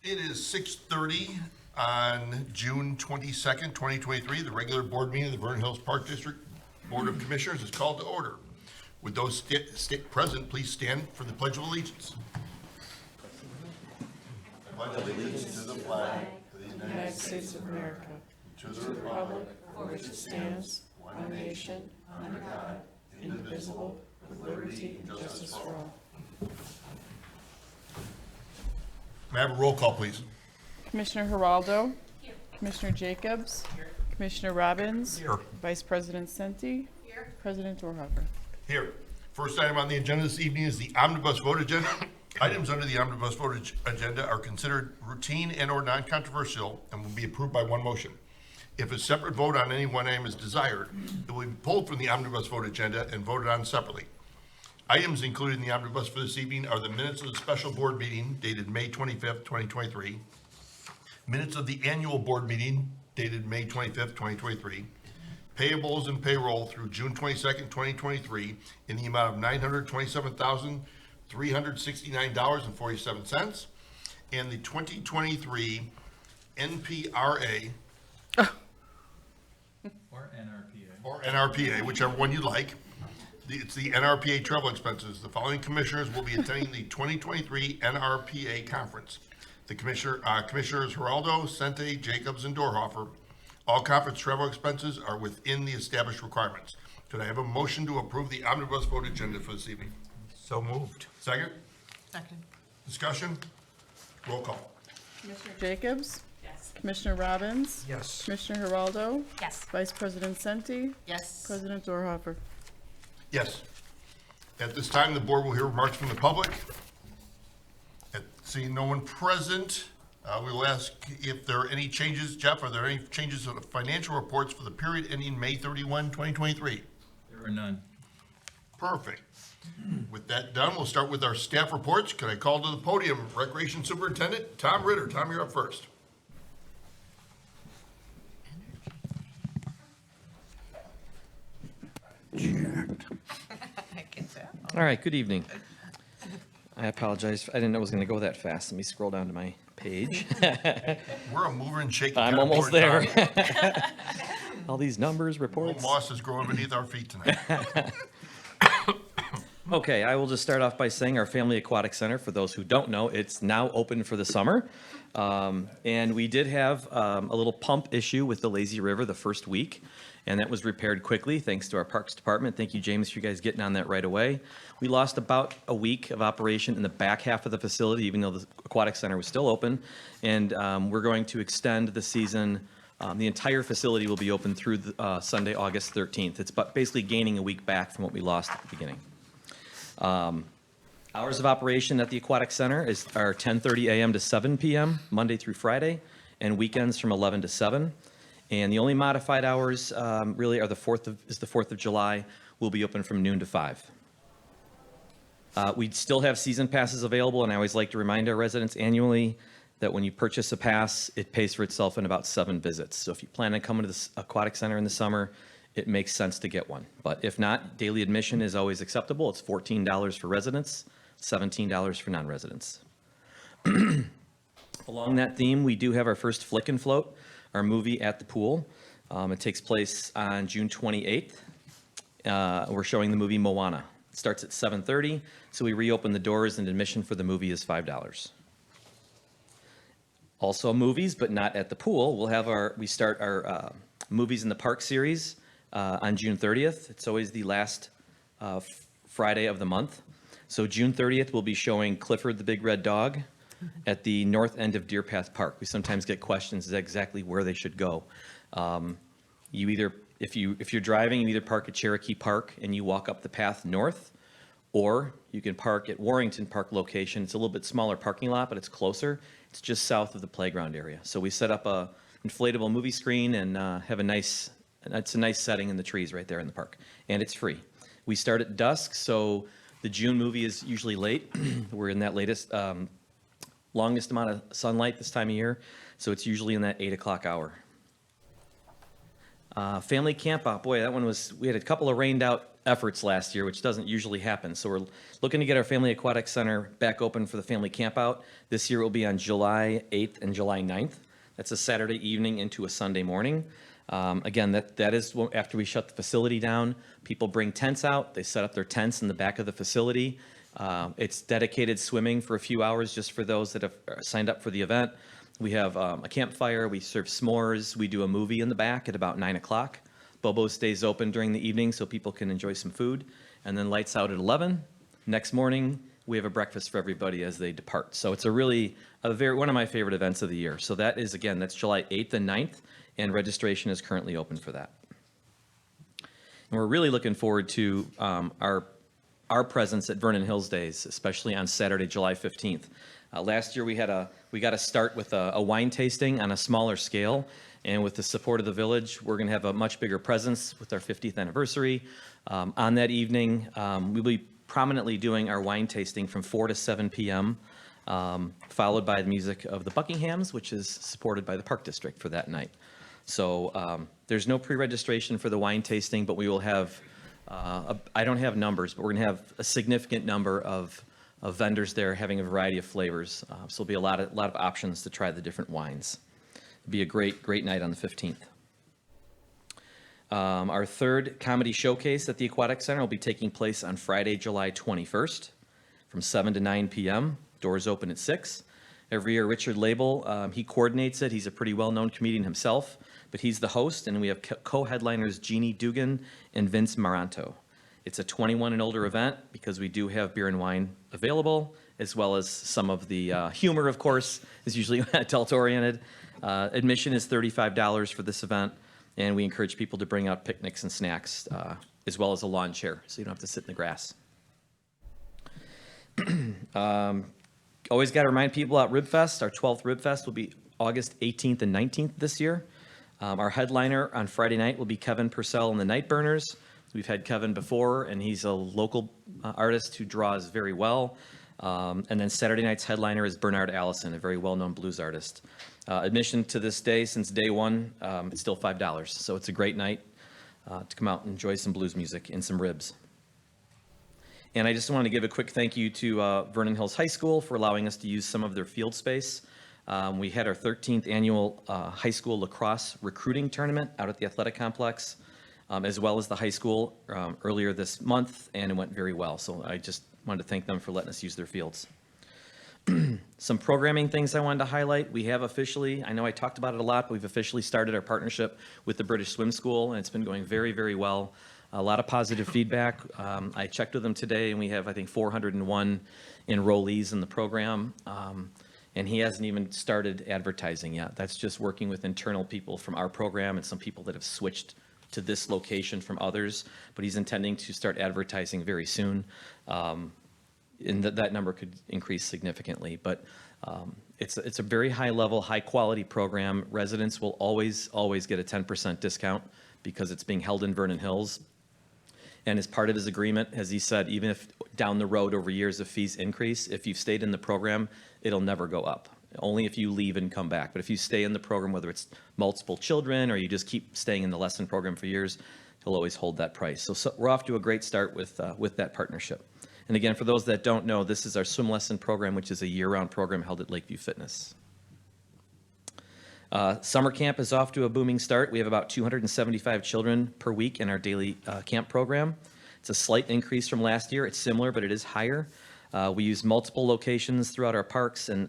It is 6:30 on June 22nd, 2023. The regular board meeting of the Vernon Hills Park District Board of Commissioners is called to order. Would those present please stand for the Pledge of Allegiance? Pledge allegiance to the flag of the United States of America, to the republic for which it stands, one nation, under God, indivisible, with liberty and justice for all. May I have a roll call, please? Commissioner Geraldo. Here. Commissioner Jacobs. Here. Commissioner Robbins. Here. Vice President Senti. Here. President Dorhofer. Here. First item on the agenda this evening is the omnibus vote agenda. Items under the omnibus vote agenda are considered routine and or non-controversial and will be approved by one motion. If a separate vote on any one item is desired, it will be pulled from the omnibus vote agenda and voted on separately. Items included in the omnibus for this evening are the minutes of the special board meeting dated May 25th, 2023, minutes of the annual board meeting dated May 25th, 2023, payables and payroll through June 22nd, 2023 in the amount of $927,369.47, and the 2023 NPRA or NRPA, whichever one you like. It's the NRPA travel expenses. The following commissioners will be attending the 2023 NRPA conference. The commissioners Geraldo, Sente, Jacobs, and Dorhofer. All conference travel expenses are within the established requirements. Could I have a motion to approve the omnibus vote agenda for this evening? So moved. Second? Second. Discussion? Roll call. Commissioner Jacobs. Yes. Commissioner Robbins. Yes. Commissioner Geraldo. Yes. Vice President Senti. Yes. President Dorhofer. Yes. At this time, the board will hear remarks from the public. Seeing no one present, we will ask if there are any changes. Jeff, are there any changes to the financial reports for the period ending May 31, 2023? There are none. Perfect. With that done, we'll start with our staff reports. Could I call to the podium Recreation Superintendent Tom Ritter? Tom, you're up first. All right, good evening. I apologize. I didn't know it was going to go that fast. Let me scroll down to my page. We're a mover and shaker. I'm kind of almost board, there. Tom. All these numbers, Old reports. moss is growing beneath our feet tonight. Okay, I will just start off by saying our Family Aquatic Center, for those who don't know, it's now open for the summer. And we did have a little pump issue with the lazy river the first week, and that was repaired quickly thanks to our Parks Department. Thank you, James, for you guys getting on that right away. We lost about a week of operation in the back half of the facility, even though the Aquatic Center was still open. And we're going to extend the season. The entire facility will be open through Sunday, August 13th. It's basically gaining a week back from what we lost at the beginning. Hours of operation at the Aquatic Center are 10:30 a.m. to 7 p.m., Monday through Friday, and weekends from 11 to 7. And the only modified hours really are the 4th of July. We'll be open from noon to 5. We still have season passes available, and I always like to remind our residents annually that when you purchase a pass, it pays for itself in about 7 visits. So if you plan on coming to the Aquatic Center in the summer, it makes sense to get one. But if not, daily admission is always acceptable. It's $14 for residents, $17 for non-residents. Along that theme, we do have our first Flick and Float, our movie at the pool. It takes place on June 28th. We're showing the movie Moana. It starts at 7:30, so we reopen the doors and admission for the movie is $5. Also movies, but not at the pool. We start our Movies in the Park series on June 30th. It's always the last Friday of the month. So June 30th, we'll be showing Clifford the Big Red Dog at the north end of Deer Path Park. We sometimes get questions exactly where they should go. If you're driving, you either park at Cherokee Park and you walk up the path north, or you can park at Warrington Park location. It's a little bit smaller parking lot, but it's closer. It's just south of the playground area. So we set up a inflatable movie screen and have it's a nice setting in the trees right there in the park, and it's free. We start at dusk, so the June movie is usually late. We're in that longest amount of sunlight this time of year, so it's usually in that 8 o'clock hour. Family camp out, boy, that one was, we had a couple of rained out efforts last year, which doesn't usually happen. So we're looking to get our Family Aquatic Center back open for the family camp out. This year it will be on July 8th and July 9th. That's a Saturday evening into a Sunday morning. Again, that is after we shut the facility down. People bring tents out. They set up their tents in the back of the facility. It's dedicated swimming for a few hours just for those that have signed up for the event. We have a campfire. We serve s'mores. We do a movie in the back at about 9 o'clock. Bobo stays open during the evening so people can enjoy some food. And then lights out at 11. Next morning, we have a breakfast for everybody as they depart. So it's one of my favorite events of the year. So that is, again, that's July 8th and 9th, and registration is currently open for that. And we're really looking forward to our presence at Vernon Hills Days, especially on Saturday, July 15th. Last year, we got to start with a wine tasting on a smaller scale, and with the support of the village, we're going to have a much bigger presence with our 50th anniversary. On that evening, we'll be prominently doing our wine tasting from 4 to 7 p.m., followed by the music of the Buckinghams, which is supported by the Park District for that night. So there's no pre-registration for the wine tasting, but we will have, I don't have numbers, but we're going to have a significant number of vendors there having a variety of flavors. So there'll be a lot of options to try the different wines. It'll be a great night on the 15th. Our third comedy showcase at the Aquatic Center will be taking place on Friday, July 21st from 7 to 9 p.m. Doors open at 6. Every year, Richard Label, he coordinates it. He's a pretty well-known comedian himself, but he's the host, and we have co-headliners Jeannie Dugan and Vince Maranto. It's a 21 and older event because we do have beer and wine available, as well as some of the humor, of course, is usually adult-oriented. Admission is $35 for this event, and we encourage people to bring out picnics and snacks, as well as a lawn chair, so you don't have to sit in the grass. Always got to remind people about Rib Fest. Our 12th Rib Fest will be August 18th and 19th this year. Our headliner on Friday night will be Kevin Purcell and the Nightburners. We've had Kevin before, and he's a local artist who draws very well. And then Saturday night's headliner is Bernard Allison, a very well-known blues artist. Admission to this day, since day one, it's still $5. So it's a great night to come out and enjoy some blues music and some ribs. And I just wanted to give a quick thank you to Vernon Hills High School for allowing us to use some of their field space. We had our 13th annual high school lacrosse recruiting tournament out at the athletic complex, as well as the high school earlier this month, and it went very well. So I just wanted to thank them for letting us use their fields. Some programming things I wanted to highlight. We have officially, I know I talked about it a lot, but we've officially started our partnership with the British Swim School, and it's been going very, very well. A lot of positive feedback. I checked with them today, and we have, I think, 401 enrollees in the program. And he hasn't even started advertising yet. That's just working with internal people from our program and some people that have switched to this location from others. But he's intending to start advertising very soon. And that number could increase significantly. But it's a very high level, high quality program. Residents will always get a 10% discount because it's being held in Vernon Hills. And as part of his agreement, as he said, even if down the road over years the fees increase, if you've stayed in the program, it'll never go up. Only if you leave and come back. But if you stay in the program, whether it's multiple children or you just keep staying in the lesson program for years, he'll always hold that price. So we're off to a great start with that partnership. And again, for those that don't know, this is our swim lesson program, which is a year-round program held at Lakeview Fitness. Summer camp is off to a booming start. We have about 275 children per week in our daily camp program. It's a slight increase from last year. It's similar, but it is higher. We use multiple locations throughout our parks, and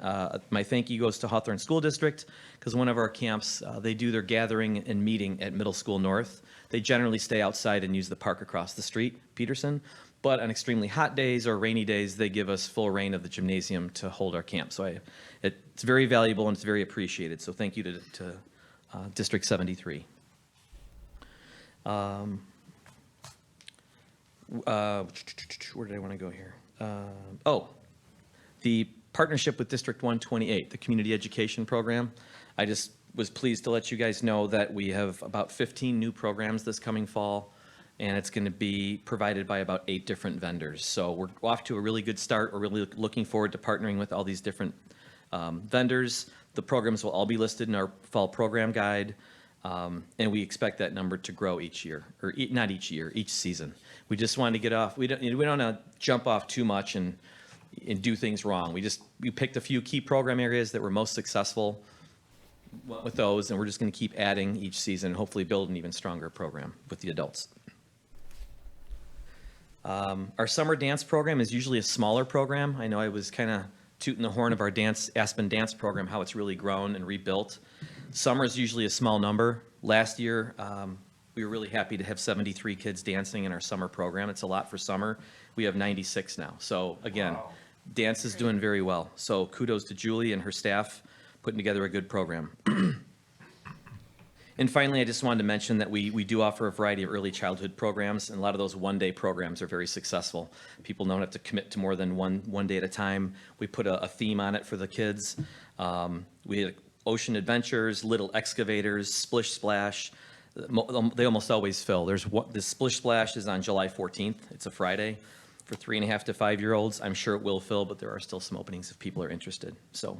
my thank you goes to Hawthorne School District, because one of our camps, they do their gathering and meeting at Middle School North. They generally stay outside and use the park across the street, Peterson, but on extremely hot days or rainy days, they give us full reign of the gymnasium to hold our camp. So it's very valuable and it's very appreciated. So thank you to District 73. Where did I want to go here? The partnership with District 128, the community education program. I just was pleased to let you guys know that we have about 15 new programs this coming fall, and it's going to be provided by about 8 different vendors. So we're off to a really good start. We're really looking forward to partnering with all these different vendors. The programs will all be listed in our fall program guide. And we expect that number to grow each year, or not each year, each season. We just want to get off, we don't want to jump off too much and do things wrong. We picked a few key program areas that were most successful with those, and we're just going to keep adding each season, and hopefully build an even stronger program with the adults. Our summer dance program is usually a smaller program. I know I was kind of tooting the horn of our Aspen dance program, how it's really grown and rebuilt. Summer is usually a small number. Last year, we were really happy to have 73 kids dancing in our summer program. It's a lot for summer. We have 96 now. So again, Wow. Dance is doing very well. So kudos to Julie and her staff putting together a good program. And finally, I just wanted to mention that we do offer a variety of early childhood programs, and a lot of those one-day programs are very successful. People don't have to commit to more than one day at a time. We put a theme on it for the kids. We had ocean adventures, little excavators, splish splash. They almost always fill. The splish splash is on July 14th. It's a Friday for 3.5 to 5-year-olds. I'm sure it will fill, but there are still some openings if people are interested. So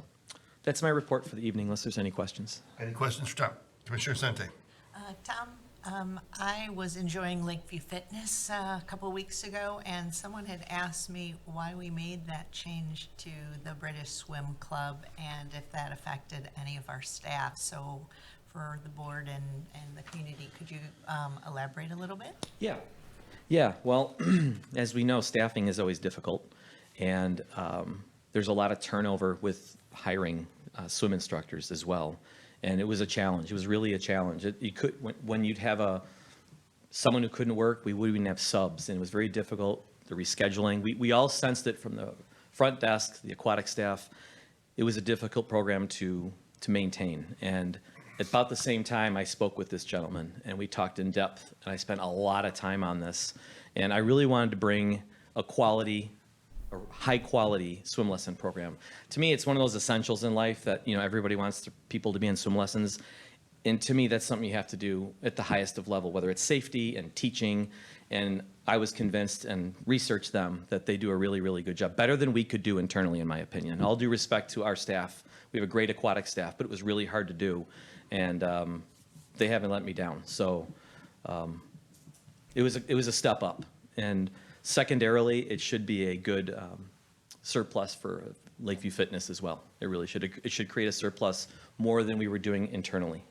that's my report for the evening, unless there's any questions. Any questions for Tom? Commissioner Sente? Tom, I was enjoying Lakeview Fitness a couple weeks ago, and someone had asked me why we made that change to the British Swim Club and if that affected any of our staff. So for the board and the community, could you elaborate a little bit? Yeah, well, as we know, staffing is always difficult, and there's a lot of turnover with hiring swim instructors as well. And it was a challenge. It was really a challenge. When you'd have someone who couldn't work, we wouldn't have subs, and it was very difficult, the rescheduling. We all sensed it from the front desk, the aquatic staff. It was a difficult program to maintain. And at about the same time, I spoke with this gentleman, and we talked in depth, and I spent a lot of time on this. And I really wanted to bring a high-quality swim lesson program. To me, it's one of those essentials in life that, everybody wants people to be in swim lessons. And to me, that's something you have to do at the highest of level, whether it's safety and teaching. And I was convinced and researched them that they do a really, really good job, better than we could do internally, in my opinion. All due respect to our staff. We have a great aquatic staff, but it was really hard to do. And they haven't let me down. So it was a step up. And secondarily, it should be a good surplus for Lakeview Fitness as well. It really should. It should create a surplus more than we were doing internally.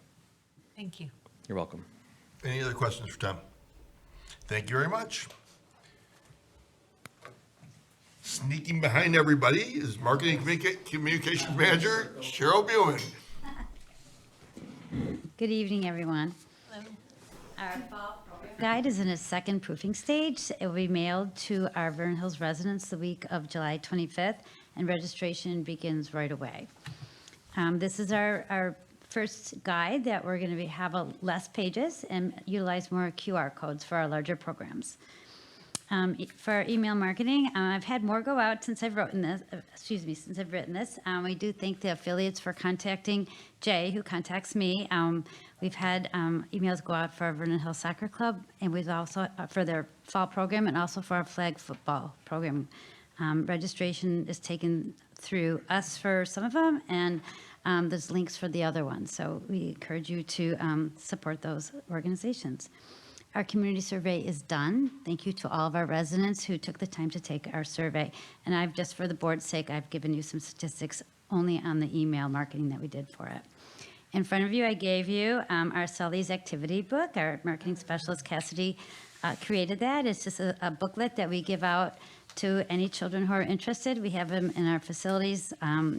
Thank you. You're welcome. Any other questions for Tom? Thank you very much. Sneaking behind everybody is Marketing Communications Manager Cheryl Buin. Good evening, everyone. Our fall program guide is in its second proofing stage. It will be mailed to our Vernon Hills residents the week of July 25th, and registration begins right away. This is our first guide that we're going to have less pages and utilize more QR codes for our larger programs. For our email marketing, I've had more go out since I've written this. We do thank the affiliates for contacting Jay, who contacts me. We've had emails go out for our Vernon Hills Soccer Club, and we've also for their fall program, and also for our flag football program. Registration is taken through us for some of them, and there's links for the other ones. So we encourage you to support those organizations. Our community survey is done. Thank you to all of our residents who took the time to take our survey. And just for the board's sake, I've given you some statistics only on the email marketing that we did for it. In front of you, I gave you our Sully's activity book. Our marketing specialist, Cassidy, created that. It's just a booklet that we give out to any children who are interested. We have them in our facilities.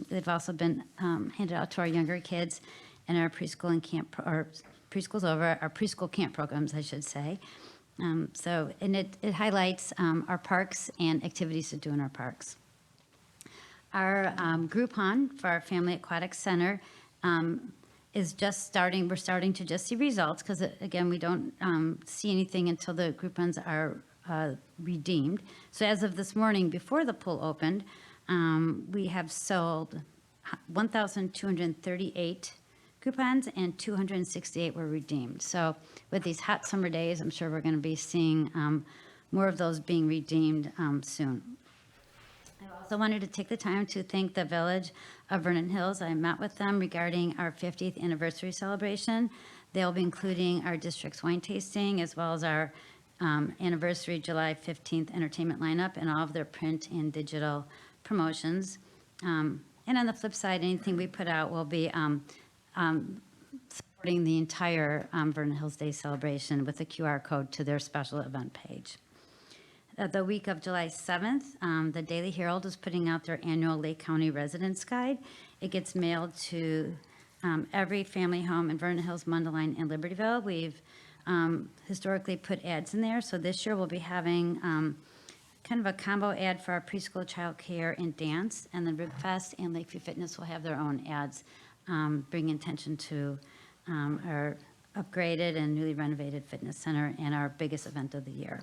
They've also been handed out to our younger kids in our preschool and camp, preschool's over, our preschool camp programs, I should say. And it highlights our parks and activities to do in our parks. Our Groupon for our Family Aquatic Center is just starting. We're starting to just see results because, again, we don't see anything until the Groupons are redeemed. So as of this morning, before the pool opened, we have sold 1,238 coupons, and 268 were redeemed. So with these hot summer days, I'm sure we're going to be seeing more of those being redeemed soon. I also wanted to take the time to thank the Village of Vernon Hills. I met with them regarding our 50th anniversary celebration. They'll be including our district's wine tasting as well as our anniversary July 15th entertainment lineup and all of their print and digital promotions. And on the flip side, anything we put out will be supporting the entire Vernon Hills Day celebration with a QR code to their special event page. The week of July 7th, the Daily Herald is putting out their annual Lake County Residence Guide. It gets mailed to every family home in Vernon Hills, Mundelein, and Libertyville. We've historically put ads in there, so this year we'll be having kind of a combo ad for our preschool child care and dance, and then Ribfest and Lakeview Fitness will have their own ads, bringing attention to our upgraded and newly renovated fitness center and our biggest event of the year.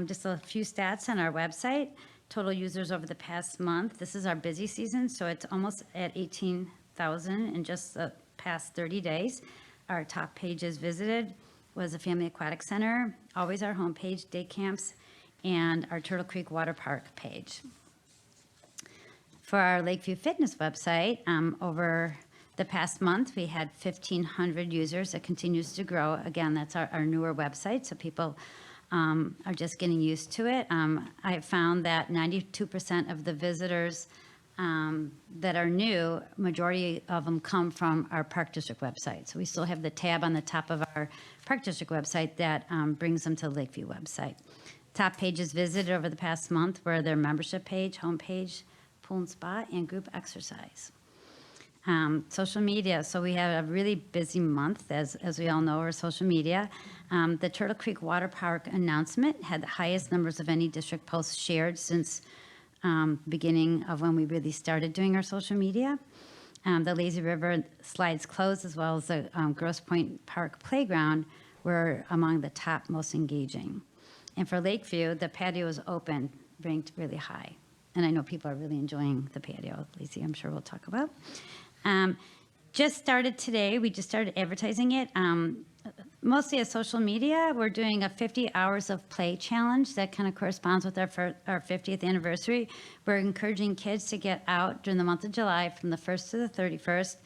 Just a few stats on our website. Total users over the past month. This is our busy season, so it's almost at 18,000 in just the past 30 days. Our top pages visited was the Family Aquatic Center, always our homepage, day camps, and our Turtle Creek Water Park page. For our Lakeview Fitness website, over the past month, we had 1,500 users. It continues to grow. Again, that's our newer website, so people are just getting used to it. I found that 92% of the visitors that are new, majority of them come from our Park District website. So we still have the tab on the top of our Park District website that brings them to the Lakeview website. Top pages visited over the past month were their membership page, homepage, pool and spa, and group exercise. Social media, so we had a really busy month, as we all know, our social media. The Turtle Creek Water Park announcement had the highest numbers of any district posts shared since beginning of when we really started doing our social media. The Lazy River slides closed, as well as the Grosse Pointe Park Playground, were among the top most engaging. And for Lakeview, the patio is open, ranked really high. And I know people are really enjoying the patio. Lacey, I'm sure we'll talk about. Just started today. We just started advertising it. Mostly as social media. We're doing a 50 hours of play challenge that kind of corresponds with our 50th anniversary. We're encouraging kids to get out during the month of July from the 1st to the 31st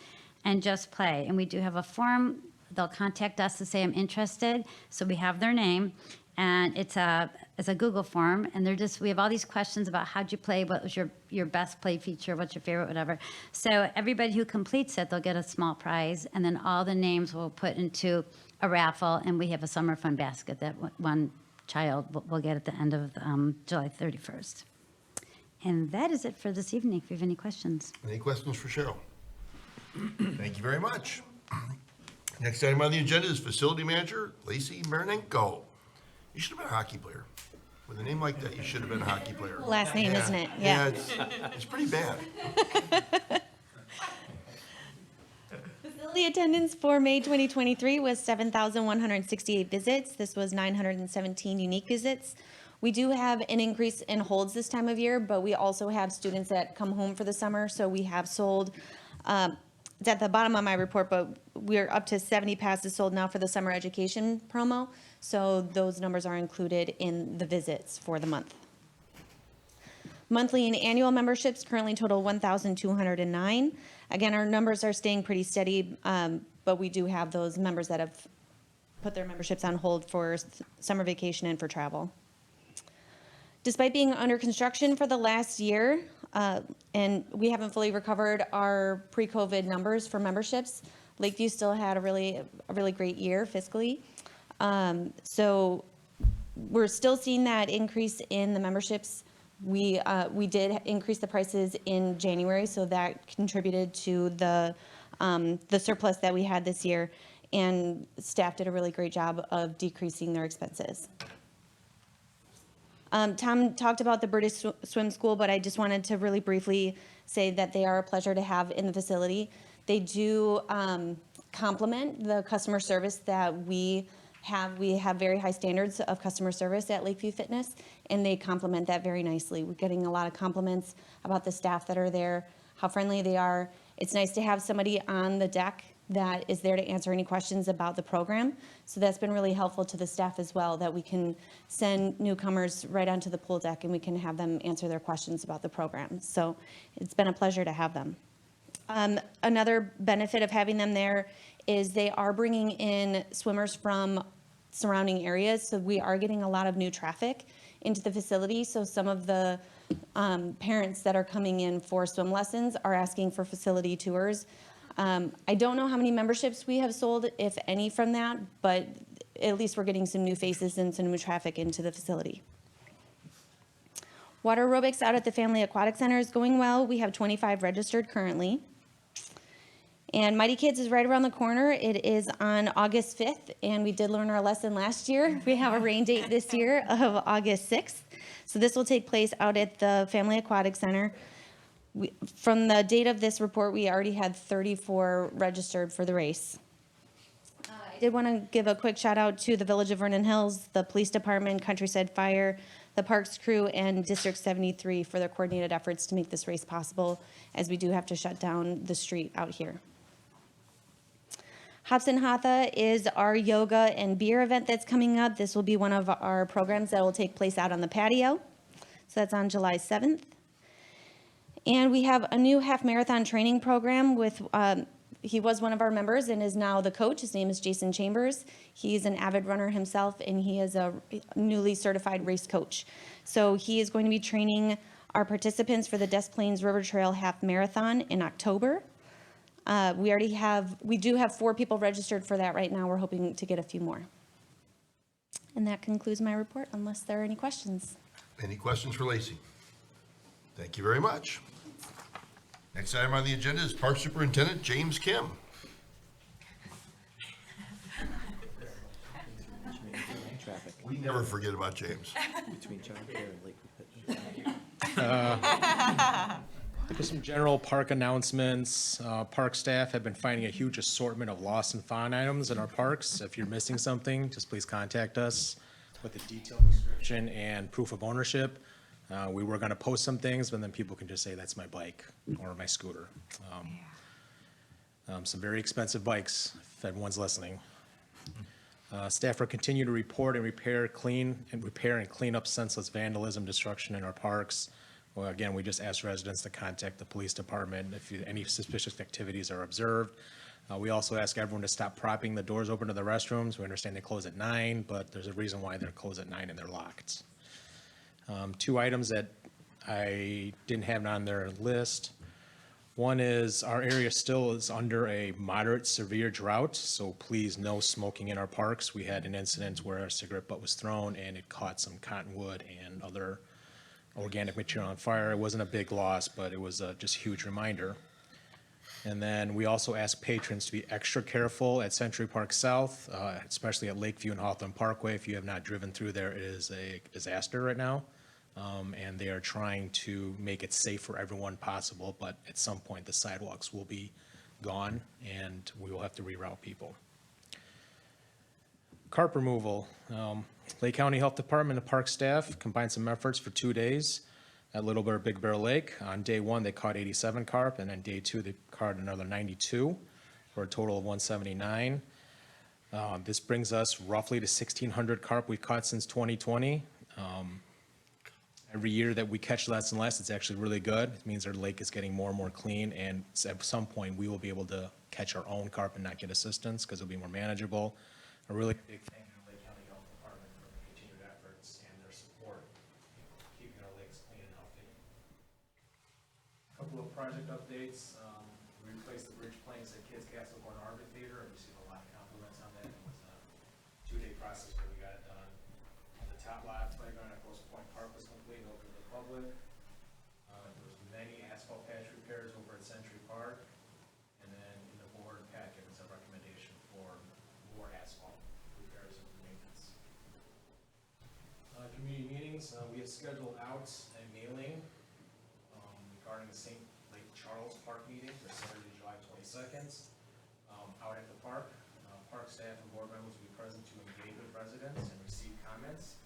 and just play. And we do have a form. They'll contact us to say, I'm interested. So we have their name. And it's a Google form, and we have all these questions about how'd you play, what was your best play feature, what's your favorite, whatever. So everybody who completes it, they'll get a small prize, and then all the names will put into a raffle, and we have a summer fun basket that one child will get at the end of July 31st. And that is it for this evening, if you have any questions. Any questions for Cheryl? Thank you very much. Next item on the agenda is Facility Manager Lacey Marinenko. You should have been a hockey player. With a name like that, you should have been a hockey player. Last name, isn't it? Yeah, Yeah. it's pretty bad. Facility attendance for May 2023 was 7,168 visits. This was 917 unique visits. We do have an increase in holds this time of year, but we also have students that come home for the summer. So we have sold, it's at the bottom of my report, but we're up to 70 passes sold now for the summer education promo. So those numbers are included in the visits for the month. Monthly and annual memberships currently total 1,209. Again, our numbers are staying pretty steady, but we do have those members that have put their memberships on hold for summer vacation and for travel. Despite being under construction for the last year, and we haven't fully recovered our pre-COVID numbers for memberships, Lakeview still had a really great year fiscally. So we're still seeing that increase in the memberships. We did increase the prices in January, so that contributed to the surplus that we had this year, and staff did a really great job of decreasing their expenses. Tom talked about the British Swim School, but I just wanted to really briefly say that they are a pleasure to have in the facility. They do complement the customer service that we have. We have very high standards of customer service at Lakeview Fitness, and they complement that very nicely. We're getting a lot of compliments about the staff that are there, how friendly they are. It's nice to have somebody on the deck that is there to answer any questions about the program. So that's been really helpful to the staff as well, that we can send newcomers right onto the pool deck and we can have them answer their questions about the program. So it's been a pleasure to have them. Another benefit of having them there is they are bringing in swimmers from surrounding areas, so we are getting a lot of new traffic into the facility. So some of the parents that are coming in for swim lessons are asking for facility tours. I don't know how many memberships we have sold, if any, from that, but at least we're getting some new faces and some new traffic into the facility. Water aerobics out at the Family Aquatic Center is going well. We have 25 registered currently. And Mighty Kids is right around the corner. It is on August 5th, and we did learn our lesson last year. We have a rain date this year of August 6th. So this will take place out at the Family Aquatic Center. From the date of this report, we already had 34 registered for the race. I did want to give a quick shout out to the Village of Vernon Hills, the Police Department, Countryside Fire, the Parks crew, and District 73 for their coordinated efforts to make this race possible, as we do have to shut down the street out here. Hops and Hatha is our yoga and beer event that's coming up. This will be one of our programs that will take place out on the patio. So that's on July 7th. And we have a new half marathon training program with, he was one of our members and is now the coach. His name is Jason Chambers. He's an avid runner himself, and he is a newly certified race coach. So he is going to be training our participants for the Des Plaines River Trail Half Marathon in October. We do have 4 people registered for that right now. We're hoping to get a few more. And that concludes my report, unless there are any questions. Any questions for Lacey? Thank you very much. Next item on the agenda is Park Superintendent James Kim. We never forget about James. Just some general park announcements. Park staff have been finding a huge assortment of lost and found items in our parks. If you're missing something, just please contact us with a detailed description and proof of ownership. We were gonna post some things, but then people can just say, that's my bike or my scooter. Some very expensive bikes, if everyone's listening. Staff will continue to report and repair and clean up senseless vandalism, destruction in our parks. Well, again, we just ask residents to contact the police department if any suspicious activities are observed. We also ask everyone to stop propping the doors open to the restrooms. We understand they close at 9, but there's a reason why they're closed at 9 and they're locked. 2 items that I didn't have on their list. One is our area still is under a moderate severe drought, so please no smoking in our parks. We had an incident where a cigarette butt was thrown and it caught some cottonwood and other organic material on fire. It wasn't a big loss, but it was a just huge reminder. And then we also ask patrons to be extra careful at Century Park South, especially at Lakeview and Hawthorne Parkway. If you have not driven through there, it is a disaster right now. And they are trying to make it safe for everyone possible, but at some point the sidewalks will be gone and we will have to reroute people. Carp removal. Lake County Health Department and park staff combined some efforts for 2 days at Little Bear, Big Bear Lake. On day 1, they caught 87 carp, and then day 2, they caught another 92 for a total of 179. This brings us roughly to 1,600 carp we've caught since 2020. Every year that we catch less and less, it's actually really good. It means our lake is getting more and more clean, and at some point, we will be able to catch our own carp and not get assistance because it'll be more manageable. A really big thank you to the Lake County Health Department for their continued efforts and their support in keeping our lakes clean and healthy. A couple of project updates. We replaced the bridge planks at Kids Castle Gordon Arbor Theater. I received a lot of compliments on that. It was a 2-day process, but we got it done. On the top lot, playground at Grosse Point Park was complete, open to the public. There was many asphalt patch repairs over at Century Park. And then in the board packet was a recommendation for more asphalt repairs and maintenance. Community meetings, we have scheduled out a mailing regarding the St. Lake Charles Park meeting for Saturday, July 22nd. Out at the park, park staff and board members will be present to engage with residents and receive comments.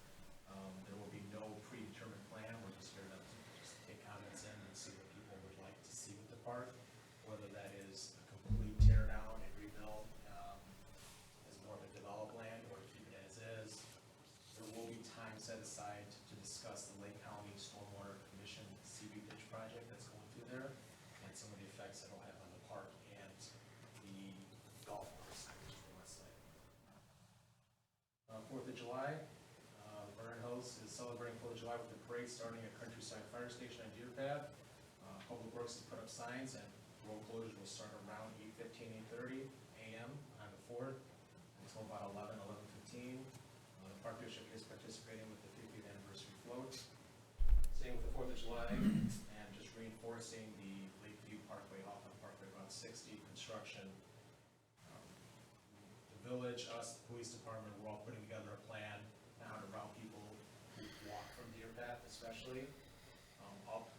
There will be no predetermined plan. We're just here to just take comments in and see what people would like to see with the park, whether that is a complete tear down and rebuild as more of a developed land or keep it as is. There will be time set aside to discuss the Lake County Stormwater Commission CB pitch project that's going through there and some of the effects it'll have on the celebrating 4th of July with the parade starting at Countryside Fire Station on Deer Path. Public Works has put up signs and road closures will start around 8:15, 8:30 a.m. on the 4th until about 11:15. The Park District is participating with the 50th anniversary float. Same with the 4th of July, and just reinforcing the Lakeview Parkway, Hawthorne Parkway, about 60 construction. The village, us, the police department, we're all putting together a plan on how to route people who walk from Deer Path especially, up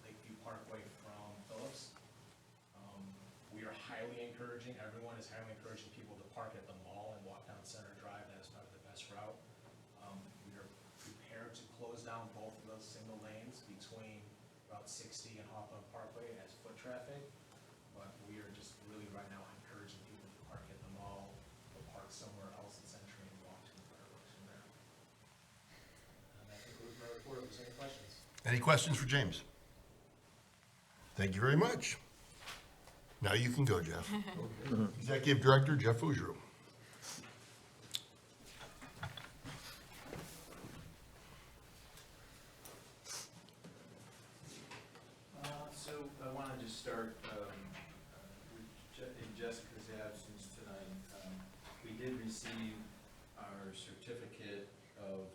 Lakeview Parkway from Phillips. We are highly encouraging, everyone is highly encouraging people to park at the mall and walk down Center Drive. That is probably the best route. We are prepared to close down both of those single lanes between Route 60 and Hawthorne Parkway as foot traffic. But we are just really right now encouraging people to park at the mall, or park somewhere else in Century and walk to the fireworks from there. And that concludes my report. If there's any questions. Any questions for James? Thank you very much. Now you can go, Jeff. Executive Director Jeff Fugero. So I want to just start in Jessica's absence tonight. We did receive our certificate of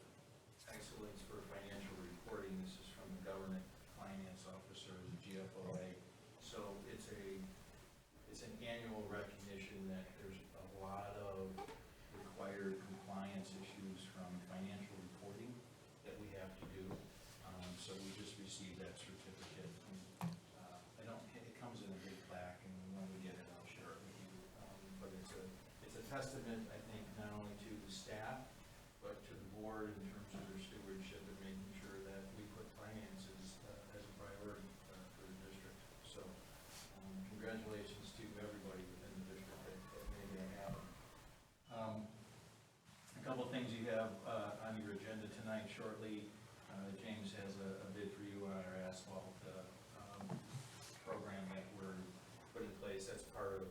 excellence for financial reporting. This is from the government finance officer, the GFOA. So it's an annual recognition that there's a lot of required compliance issues from financial reporting that we have to do. So we just received that certificate. It comes in a big plaque, and when we get it, I'll share it with you. But it's a testament, I think, not only to the staff, but to the board in terms of their stewardship and making sure that we put finances as a priority for the district. So congratulations to everybody within the district that made that happen. A couple of things you have on your agenda tonight shortly. James has a bid for you on our asphalt program that we're put in place. That's part of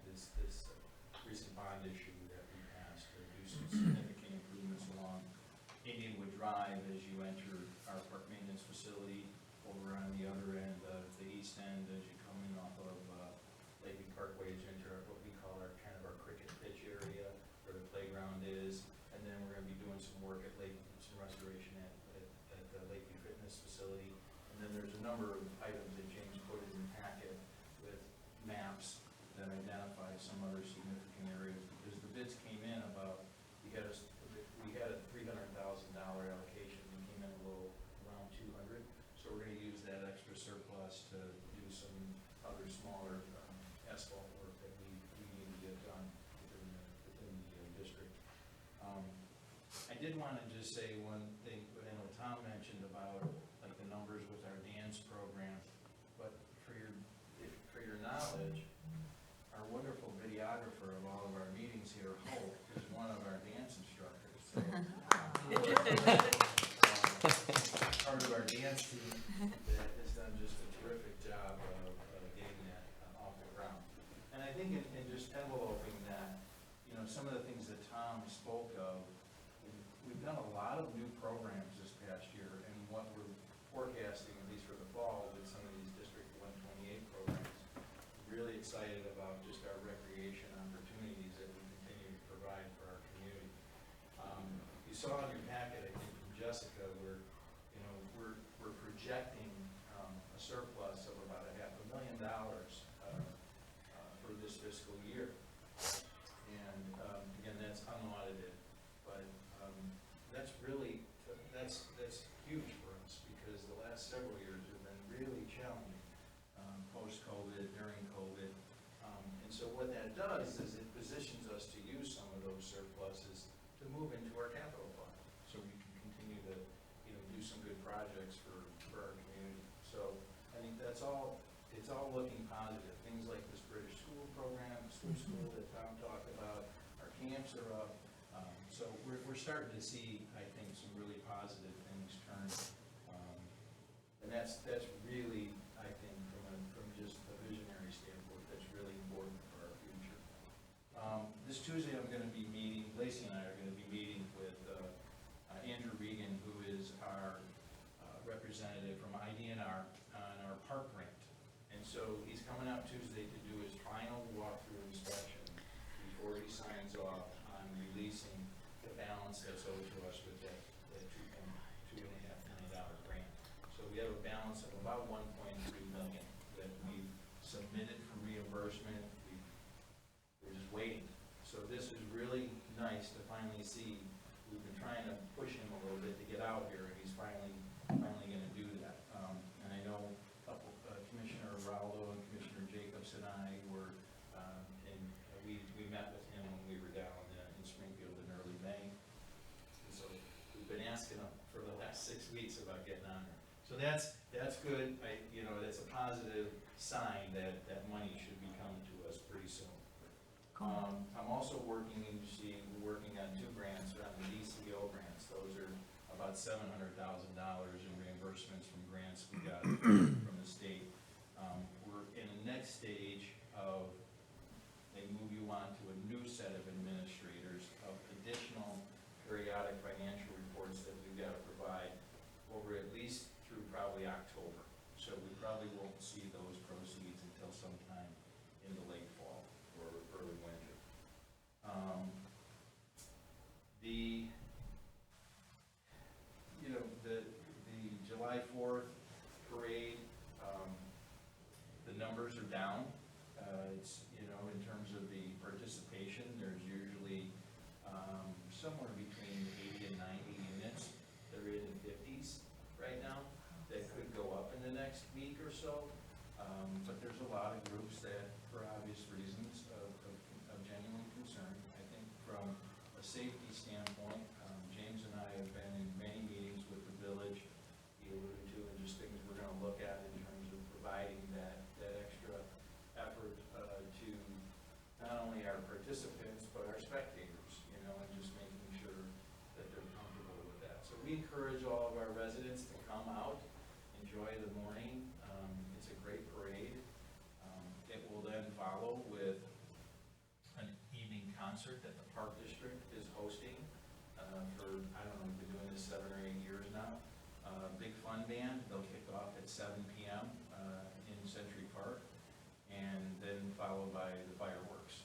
this recent bond issue that we passed to do some significant improvements along Indianwood Drive as you enter our park maintenance facility. Over on the other end of the east end, as you come in off of Lakeview Parkway, as you enter what we call our kind of our cricket pitch area where the playground is. And then we're going to be doing some work at some restoration at the Lakeview Fitness facility. And then there's a number of items that James put in the packet with maps that identify some other significant areas, because the bids came in about, we had a $300,000 allocation, and came in a little around 200. So we're going to use that extra surplus to do some other smaller asphalt work that we need to get done within the district. I did want to just say one thing. I know Tom mentioned about like the numbers with our dance program, but for your knowledge, our wonderful videographer of all of our meetings here, Hope, is one of our dance instructors. So, part of our dance team that has done just a terrific job of getting that off the ground. And I think in just enveloping that, some of the things that Tom spoke of, we've done a lot of new programs this past year, and what we're forecasting, at least for the fall, with some of these District 128 programs. Really excited about just our recreation opportunities that we continue to provide for our community. You saw in your packet, I think, from Jessica, we're projecting a surplus of about $500,000 for this fiscal year. And again, that's unaudited, but that's huge for us, because the last several years have been really challenging, post-COVID, during COVID. And so what that does is it positions us to use some of those surpluses to move into our capital fund, so we can continue to do some good projects for our community. So I think it's all looking positive. Things like this British school program, school that Tom talked about, our camps are up. So we're starting to see, I think, some really positive things turn. And that's really, I think, from just a visionary standpoint, that's really important for our future. This Tuesday, I'm going to be meeting, Lacey and I are going to be meeting with So he's coming out Tuesday to do his final walkthrough inspection before he signs off on releasing the balance that's owed to us with that $2.5 million grant. So we have a balance of about $1.3 million that we've submitted for reimbursement. We're just waiting. So this is really nice to finally see. We've been trying to push him a little bit to get out here, and he's finally gonna do that. And I know Commissioner Raldo and Commissioner Jacobs and I were, and we met with him when we were down in Springfield in early May. And so we've been asking him for the last 6 weeks about getting on there. So that's good. That's a positive sign that money should be coming to us pretty soon. I'm also working on 2 grants, on the DCO grants. Those are about $700,000 in reimbursements from grants we got from the state. We're in the next stage of, they move you on to a new set of administrators of additional periodic financial reports that we've got to provide over at least through probably October. So we probably won't see those proceeds until sometime in the late fall or early winter. The July 4th parade, the numbers are down. It's, in terms of the participation, there's usually somewhere between 80 and 90 units. They're in the 50s right now. That could go up in the next week or so. But there's a lot of groups that, for obvious reasons, of genuine concern. I think from a safety standpoint, James and I have been in many meetings with the village, he alluded to, and just things we're gonna look at in terms of providing that extra effort to not only our participants, but our spectators, and just making sure that they're comfortable with that. So we encourage all of our residents to come out, enjoy the morning. It's a great parade. It will then follow with an evening concert that the Park District is hosting for, I don't know, we've been doing this 7 or 8 years now. Big Fun Band, they'll kick off at 7 p.m. In Century Park, and then followed by the fireworks.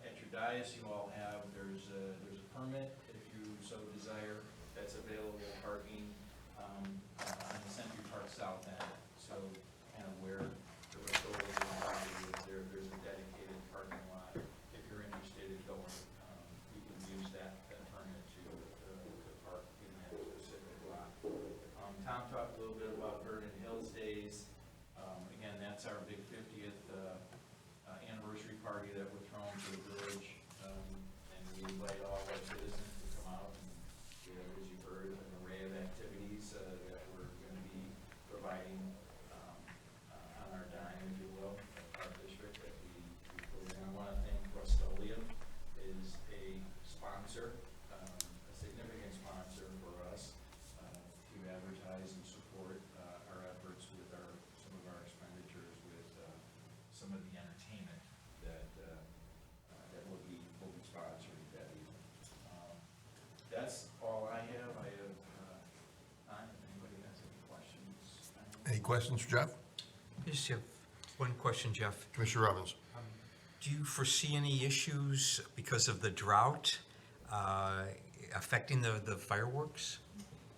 At your dais, you all have, there's a permit, if you so desire, that's available parking on the Century Park South end. So kind of where the rest of there's a dedicated parking lot. If you're interested in going, you can use that permit to park in that specific lot. Tom talked a little bit about Vernon Hills Days. Again, that's our big 50th anniversary party that we're throwing to the village. And we invite all our citizens to come out, and we have, as you've heard, an array of activities that we're going to be providing on our dime, if you will, our district that we put in. I want to thank Rustolia is a sponsor, a significant sponsor for us to advertise and support our efforts with some of our expenditures with some of the entertainment that will be sponsored that evening. That's all I have. I have time if anybody has any questions. Any questions for Jeff? I just have one question, Jeff. Commissioner Robbins? Do you foresee any issues because of the drought affecting the fireworks?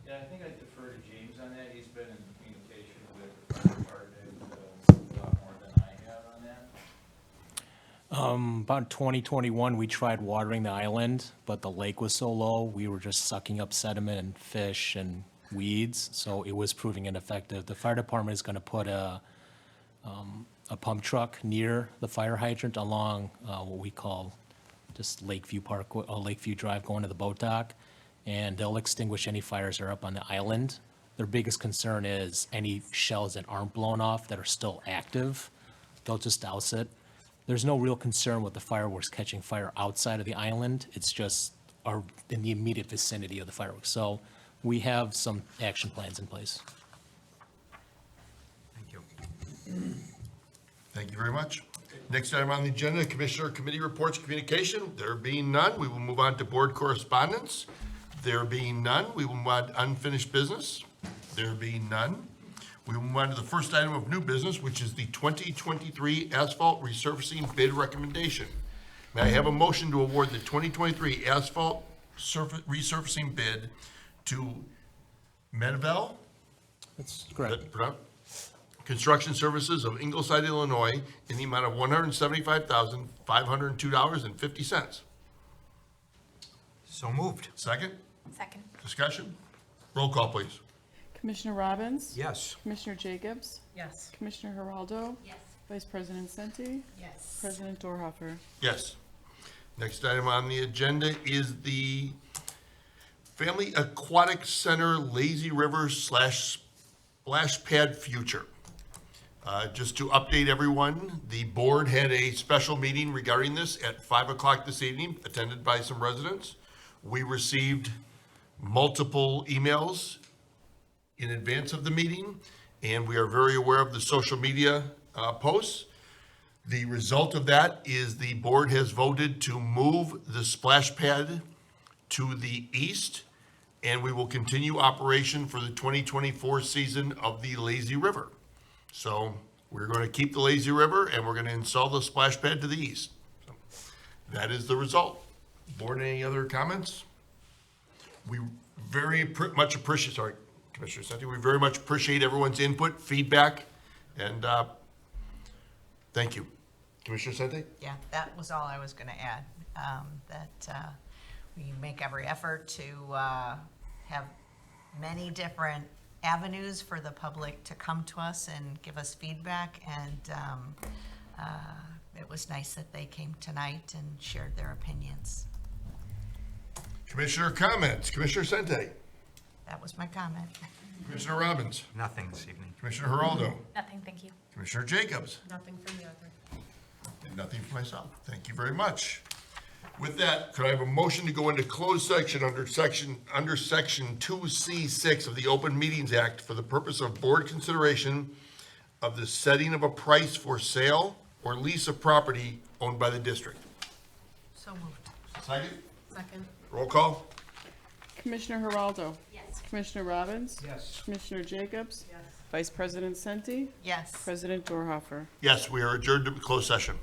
Yeah, I think I defer to James on that. He's been in communication with the fire department a lot more than I have on that. About 2021, we tried watering the island, but the lake was so low, we were just sucking up sediment and fish and weeds, so it was proving ineffective. The fire department is going to put a pump truck near the fire hydrant along what we call just Lakeview Park, Lakeview Drive going to the boat dock, and they'll extinguish any fires that are up on the island. Their biggest concern is any shells that aren't blown off that are still active, they'll just douse it. There's no real concern with the fireworks catching fire outside of the island. It's just in the immediate vicinity of the fireworks. So we have some action plans in place. Thank you. Thank you very much. Next item on the agenda, Commissioner Committee Reports Communication. There being none, we will move on to board correspondence. There being none, we will move on to unfinished business. There being none, We will move on to the first item of new business, which is the 2023 asphalt resurfacing bid recommendation. May I have a motion to award the 2023 asphalt resurfacing bid to Medvel? That's correct. Construction Services of Ingleside, Illinois, in the amount of $175,502.50. So moved. Second, Second. discussion? Roll call, please. Commissioner Robbins? Yes. Commissioner Jacobs? Yes. Commissioner Geraldo? Yes. Vice President Senti? Yes. President Dorhoeffer? Yes. Next item on the agenda is the Family Aquatic Center Lazy River / Splash Pad Future. Just to update everyone, the board had a special meeting regarding this at 5 o'clock this evening, attended by some residents. We received multiple emails in advance of the meeting, and we are very aware of the social media posts. The result of that is the board has voted to move the splash pad to the east, and we will continue operation for the 2024 season of the Lazy River. So we're going to keep the Lazy River, and we're going to install the splash pad to the east. So that is the result. Board, any other comments? We very much appreciate, sorry, Commissioner Senti, we very much appreciate everyone's input, feedback, and thank you. Commissioner Senti? Yeah, that was all I was going to add, that we make every effort to have many different avenues for the public to come to us and give us feedback, and it was nice that they came tonight and shared their opinions. Commissioner comments, Commissioner Senti, That was my comment. Commissioner Robbins, Nothing this evening. Commissioner Geraldo, Nothing, thank you. Commissioner Jacobs, Nothing from the other. and nothing for myself. Thank you very much. With that, could I have a motion to go into closed section under section 2C6 of the Open Meetings Act for the purpose of board consideration of the setting of a price for sale or lease of property owned by the district? So moved. Second, Second. roll call? Commissioner Geraldo? Yes. Commissioner Robbins? Yes. Commissioner Jacobs? Yes. Vice President Senti? Yes. President Dorhoeffer? Yes, we are adjourned to closed session.